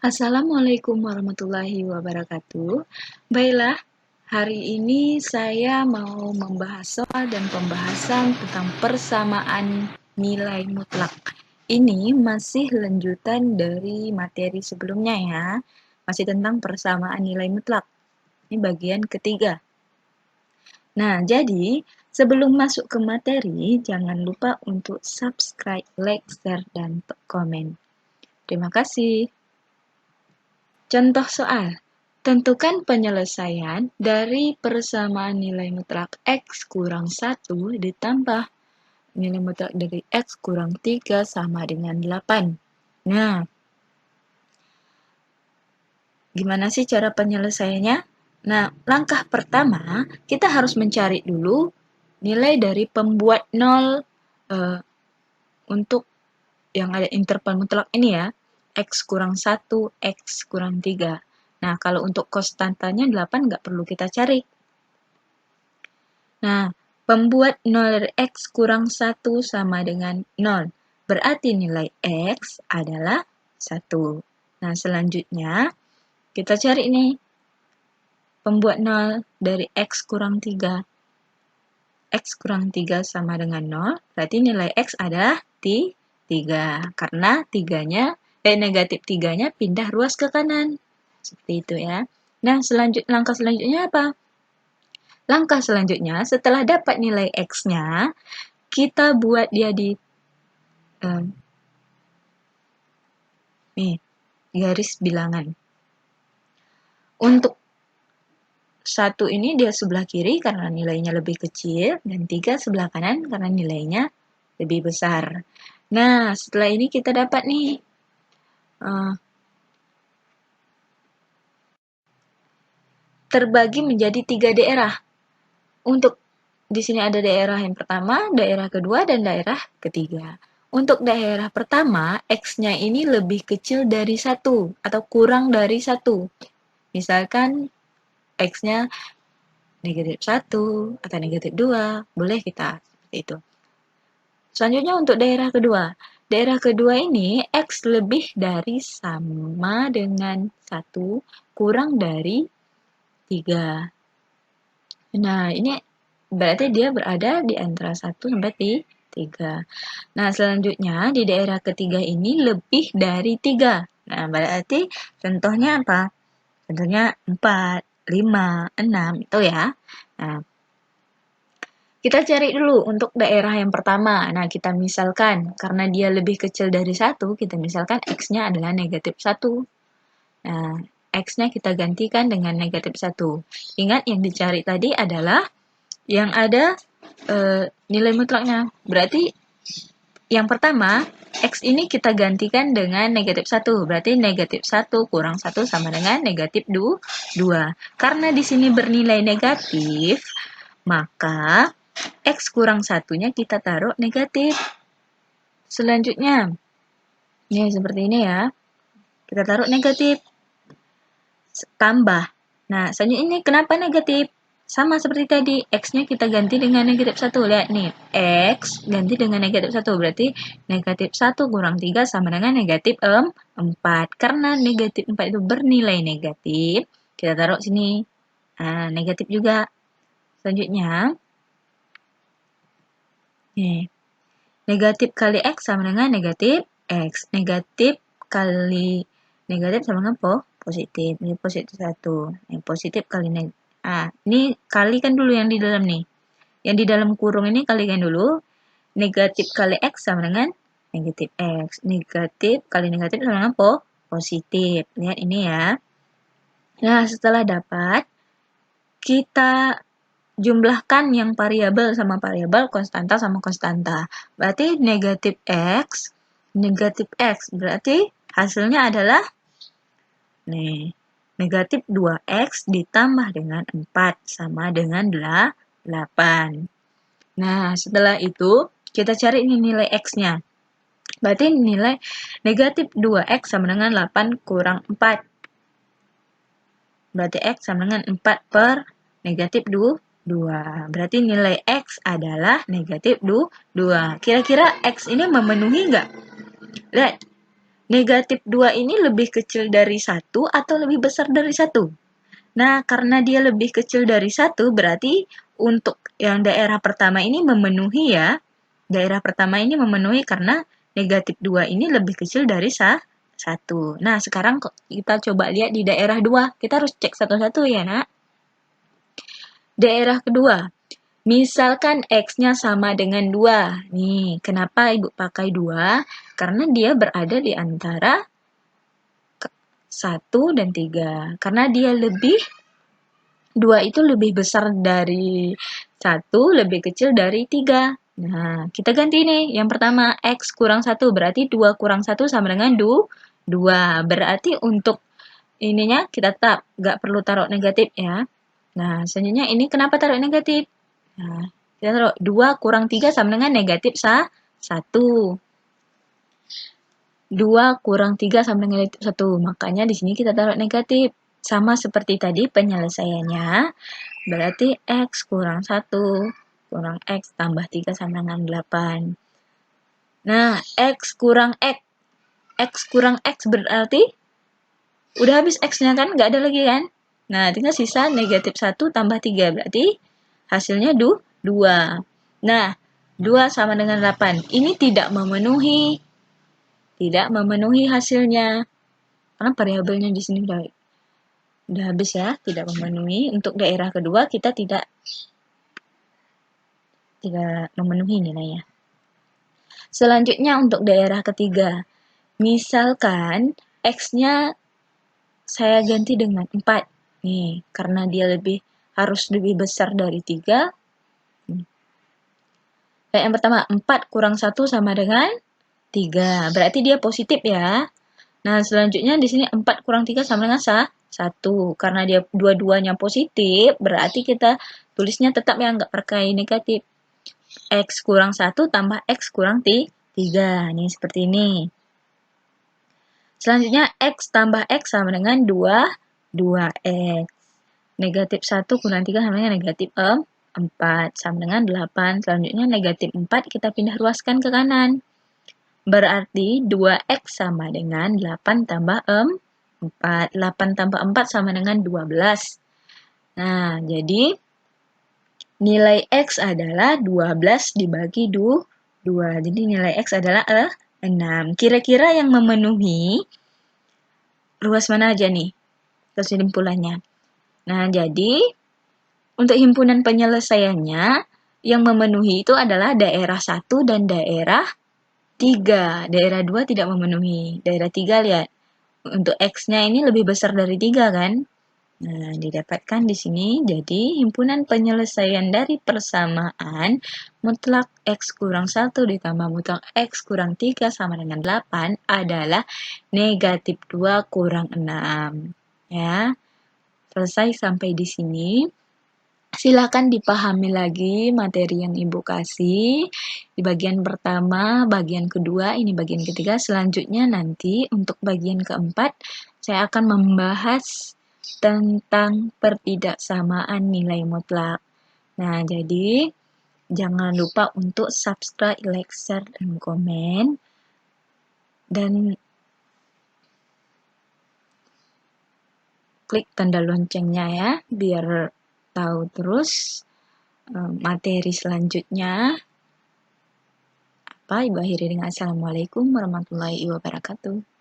Assalamualaikum warahmatullahi wabarakatuh. Baiklah, hari ini saya mau membahas soal dan pembahasan tentang persamaan nilai mutlak. Ini masih lanjutan dari materi sebelumnya ya, masih tentang persamaan nilai mutlak. Ini bagian ketiga. Nah, jadi sebelum masuk ke materi, jangan lupa untuk subscribe, like, share, dan komen. Terima kasih. Contoh soal. Tentukan penyelesaian dari persamaan nilai mutlak X kurang 1 ditambah nilai mutlak dari X kurang 3 sama dengan 8. Nah, gimana sih cara penyelesaiannya? Nah, langkah pertama, kita harus mencari dulu nilai dari pembuat 0 untuk yang ada interval mutlak ini ya. X kurang 1, X kurang 3. Nah, kalau untuk konstantanya 8 nggak perlu kita cari. Nah, pembuat 0 dari X kurang 1 sama dengan 0. Berarti nilai X adalah 1. Nah, selanjutnya kita cari nih. Pembuat 0 dari X kurang 3. X kurang 3 sama dengan 0. Berarti nilai X adalah 3. Karena negatif 3-nya pindah ruas ke kanan. Seperti itu ya. Nah, langkah selanjutnya apa? Langkah selanjutnya, setelah dapat nilai X-nya, kita buat dia di garis bilangan. Untuk 1 ini dia sebelah kiri karena nilainya lebih kecil, dan 3 sebelah kanan karena nilainya lebih besar. Nah, setelah ini kita dapat nih terbagi menjadi 3 daerah. Untuk di sini ada daerah yang pertama, daerah kedua, dan daerah ketiga. Untuk daerah pertama, X-nya ini lebih kecil dari 1 atau kurang dari 1. Misalkan X-nya negatif 1 atau negatif 2, boleh kita seperti itu. Selanjutnya untuk daerah kedua. Daerah kedua ini X lebih dari sama dengan 1 kurang dari 3. Nah, ini berarti dia berada di antara 1 sampai 3. Nah, selanjutnya di daerah ketiga ini lebih dari 3. Nah, berarti contohnya apa? Contohnya 4, 5, 6, itu ya. Nah, kita cari dulu untuk daerah yang pertama. Nah, kita misalkan, karena dia lebih kecil dari 1, kita misalkan X-nya adalah negatif 1. Nah, X-nya kita gantikan dengan negatif 1. Ingat yang dicari tadi adalah yang ada nilai mutlaknya. Berarti yang pertama, X ini kita gantikan dengan negatif 1. Berarti negatif 1 kurang 1 sama dengan negatif 2. Karena di sini bernilai negatif, maka X kurang 1-nya kita taruh negatif. Selanjutnya, ya seperti ini ya. Kita taruh negatif. Tambah. Nah, selanjutnya ini kenapa negatif? Sama seperti tadi, X-nya kita ganti dengan negatif 1. Lihat nih, X ganti dengan negatif 1. Berarti negatif 1 kurang 3 sama dengan negatif 4. Karena negatif 4 itu bernilai negatif, kita taruh sini. Nah, negatif juga. Selanjutnya, nih, negatif kali X sama dengan negatif X. Negatif kali negatif sama dengan positif. Ini positif 1. Ini positif kali negatif. Ini kalikan dulu yang di dalam nih. Yang di dalam kurung ini kalikan dulu. Negatif kali X sama dengan negatif X. Negatif kali negatif sama dengan positif. Lihat ini ya. Nah, setelah dapat, kita jumlahkan yang variabel sama variabel, konstanta sama konstanta. Berarti negatif X berarti hasilnya adalah nih, negatif 2X ditambah dengan 4 sama dengan 8. Nah, setelah itu kita cari ini nilai X-nya. Berarti nilai negatif 2X sama dengan 8 kurang 4. Berarti X sama dengan 4 per negatif 2. Berarti nilai X adalah negatif 2. Kira-kira X ini memenuhi nggak? Lihat, Negatif 2 ini lebih kecil dari 1 atau lebih besar dari 1? Nah, karena dia lebih kecil dari 1, berarti untuk yang daerah pertama ini memenuhi ya. Daerah pertama ini memenuhi karena negatif 2 ini lebih kecil dari 1. Nah, sekarang kita coba lihat di daerah 2. Kita harus cek satu-satu ya, nak. Daerah kedua. Misalkan X-nya sama dengan 2. Nih, kenapa Ibu pakai 2? Karena dia berada di antara 1 dan 3. Karena dia 2 itu lebih besar dari 1, lebih kecil dari 3. Nah, kita ganti nih. Yang pertama, X kurang 1. Berarti 2 kurang 1 sama dengan 2. Berarti untuk ininya kita tetap nggak perlu taruh negatif ya. Nah, selanjutnya ini kenapa taruh negatif? Nah, kita taruh 2 kurang 3 sama dengan negatif 1. 2 kurang 3 sama dengan negatif 1. Makanya di sini kita taruh negatif. Sama seperti tadi penyelesaiannya. Berarti X kurang 1 kurang X tambah 3 sama dengan 8. Nah, X kurang X. X kurang X berarti udah habis X-nya kan? Nggak ada lagi kan? Nah, tinggal sisa negatif 1 tambah 3. Berarti hasilnya 2. Nah, 2 sama dengan 8. Ini tidak memenuhi. Tidak memenuhi hasilnya. Karena variabelnya di sini udah habis ya. Tidak memenuhi. Untuk daerah kedua kita tidak memenuhi nilainya. Selanjutnya untuk daerah ketiga. Misalkan X-nya saya ganti dengan 4. Nih, karena dia harus lebih besar dari 3. Yang pertama, 4 kurang 1 sama dengan 3. Berarti dia positif ya. Nah, selanjutnya di sini 4 kurang 3 sama dengan 1. Karena dia dua-duanya positif, berarti kita tulisnya tetap yang nggak pakai negatif. X kurang 1 tambah X kurang 3. Nih, seperti ini. Selanjutnya, X tambah X sama dengan 2X. Negatif 1 kurang 3 sama dengan negatif 4. Sama dengan 8. Selanjutnya, negatif 4 kita pindah ruaskan ke kanan. Berarti 2X sama dengan 8 tambah 4. 8 tambah 4 sama dengan 12. Nah, jadi nilai X adalah 12 dibagi 2. Jadi nilai X adalah 6. Kira-kira yang memenuhi ruas mana aja nih? Kesimpulannya. Nah, jadi untuk himpunan penyelesaiannya yang memenuhi itu adalah daerah 1 dan daerah 3. Daerah 2 tidak memenuhi. Daerah 3 lihat. Untuk X-nya ini lebih besar dari 3 kan? Nah, didapatkan di sini. Jadi, himpunan penyelesaian dari persamaan mutlak X kurang 1 ditambah mutlak X kurang 3 sama dengan 8 adalah negatif 2 kurang 6. Ya, selesai sampai di sini. Silakan dipahami lagi materi yang Ibu kasih. Di bagian pertama, bagian kedua, ini bagian ketiga. Selanjutnya nanti untuk bagian keempat, saya akan membahas tentang pertidaksamaan nilai mutlak. Nah, jadi jangan lupa untuk subscribe, like, share, dan komen. Dan klik tanda loncengnya ya, biar tahu terus materi selanjutnya. Ibu akhiri dengan Assalamualaikum warahmatullahi wabarakatuh.